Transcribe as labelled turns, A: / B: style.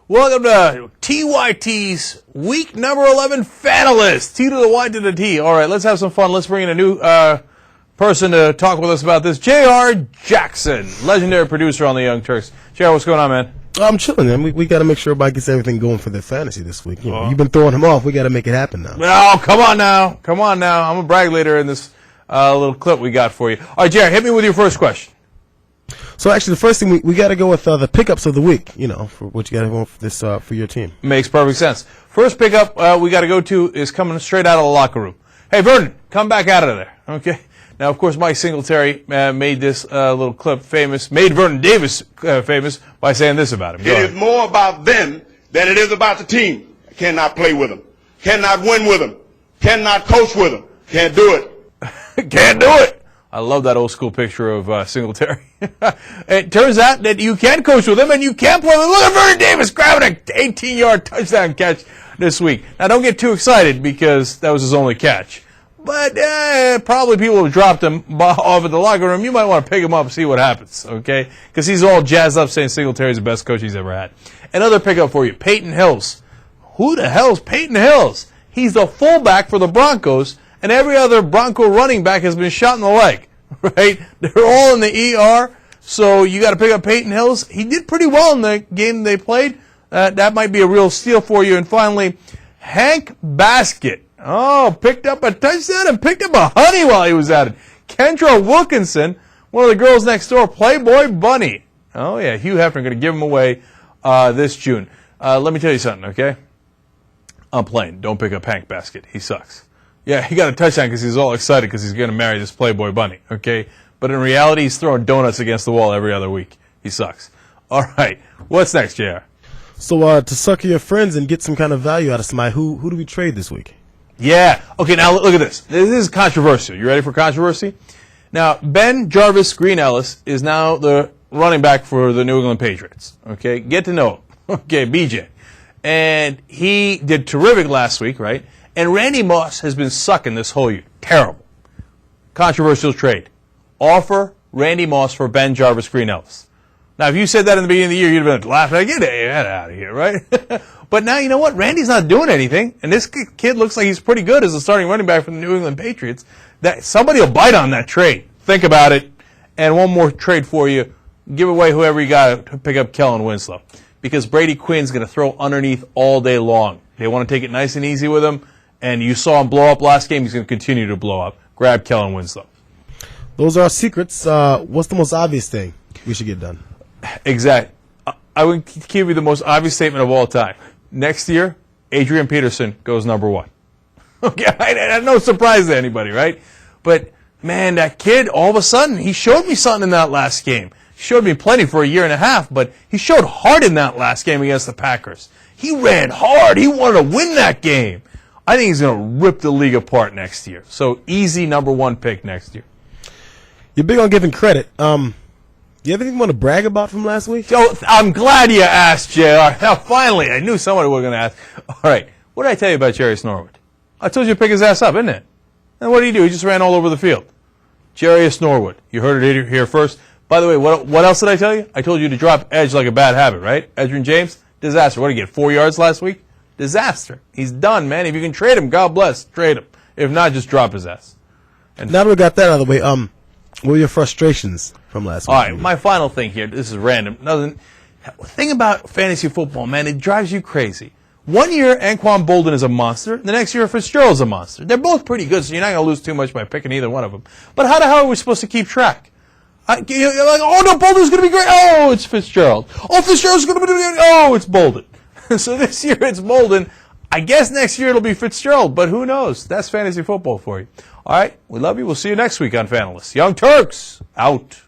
A: Welcome to TYT's week number 11 Fanalyst. T to the Y to the T. All right, let's have some fun. Let's bring in a new person to talk with us about this. J.R. Jackson, legendary producer on the Young Turks. J.R., what's going on, man?
B: I'm chilling, man. We got to make sure everybody gets everything going for their fantasy this week. You know, you've been throwing them off. We got to make it happen now.
A: Oh, come on now. Come on now. I'm a brag later in this little clip we got for you. All right, J.R., hit me with your first question.
B: So actually, the first thing we got to go with the pickups of the week. You know, for what you got to go for this for your team.
A: Makes perfect sense. First pickup we got to go to is coming straight out of the locker room. Hey, Vernon, come back out of there. Okay. Now, of course, Mike Singletary made this little clip famous, made Vernon Davis famous by saying this about him.
C: It is more about them than it is about the team. I cannot play with them. Cannot win with them. Cannot coach with them. Can't do it.
A: Can't do it. I love that old school picture of Singletary. It turns out that you can coach with him and you can play with him. Look at Vernon Davis grabbing an 18-yard touchdown catch this week. Now, don't get too excited because that was his only catch. But probably people have dropped him off at the locker room. You might want to pick him up and see what happens, okay? Because he's all jazzed up saying Singletary's the best coach he's ever had. Another pickup for you, Peyton Hills. Who the hell's Peyton Hills? He's the fullback for the Broncos, and every other Bronco running back has been shot in the leg, right? They're all in the ER, so you got to pick up Peyton Hills. He did pretty well in the game they played. That might be a real steal for you. And finally, Hank Basket. Oh, picked up a touchdown and picked up a honey while he was at it. Kendra Wilkinson, one of the girls next door, Playboy Bunny. Oh, yeah, Hugh Hefner going to give him away this June. Let me tell you something, okay? I'm playing. Don't pick up Hank Basket. He sucks. Yeah, he got a touchdown because he's all excited because he's going to marry this Playboy Bunny, okay? But in reality, he's throwing donuts against the wall every other week. He sucks. All right, what's next, JR?
B: So to sucker your friends and get some kind of value out of somebody, who do we trade this week?
A: Yeah. Okay, now look at this. This is controversial. You ready for controversy? Now, Ben Jarvis Green Ellis is now the running back for the New England Patriots. Okay, get to know him. Okay, BJ. And he did terrific last week, right? And Randy Moss has been sucking this whole year. Terrible. Controversial trade. Offer Randy Moss for Ben Jarvis Green Ellis. Now, if you said that in the beginning of the year, you'd have been laughing. Get that out of here, right? But now, you know what? Randy's not doing anything, and this kid looks like he's pretty good as a starting running back for the New England Patriots. That somebody will bite on that trade. Think about it. And one more trade for you. Give away whoever you got to pick up Kellen Winslow. Because Brady Quinn's going to throw underneath all day long. They want to take it nice and easy with him. And you saw him blow up last game. He's going to continue to blow up. Grab Kellen Winslow.
B: Those are our secrets. What's the most obvious thing we should get done?
A: Exactly. I would give you the most obvious statement of all time. Next year, Adrian Peterson goes number one. Okay, no surprise to anybody, right? But, man, that kid, all of a sudden, he showed me something in that last game. He showed me plenty for a year and a half, but he showed heart in that last game against the Packers. He ran hard. He wanted to win that game. I think he's going to rip the league apart next year. So, easy number one pick next year.
B: You're big on giving credit. You have anything you want to brag about from last week?
A: So, I'm glad you asked, JR. Now, finally, I knew somebody was going to ask. All right, what did I tell you about Jarius Norwood? I told you to pick his ass up, isn't it? And what did he do? He just ran all over the field. Jarius Norwood. You heard it here first. By the way, what else did I tell you? I told you to drop edge like a bad habit, right? Edgerrin James, disaster. What did he get, 4 yards last week? Disaster. He's done, man. If you can trade him, God bless. Trade him. If not, just drop his ass.
B: And now that we got that out of the way, what were your frustrations from last week?
A: All right, my final thing here. This is random. The thing about fantasy football, man, it drives you crazy. 1 year, Anquan Bolden is a monster. The next year, Fitzgerald's a monster. They're both pretty good, so you're not going to lose too much by picking either one of them. But how the hell are we supposed to keep track? You're like, oh, no, Bolden's going to be great. Oh, it's Fitzgerald. Oh, Fitzgerald's going to be great. Oh, it's Bolden. So this year it's Bolden. I guess next year it'll be Fitzgerald, but who knows? That's fantasy football for you. All right, we love you. We'll see you next week on Fanalyst. Young Turks, out.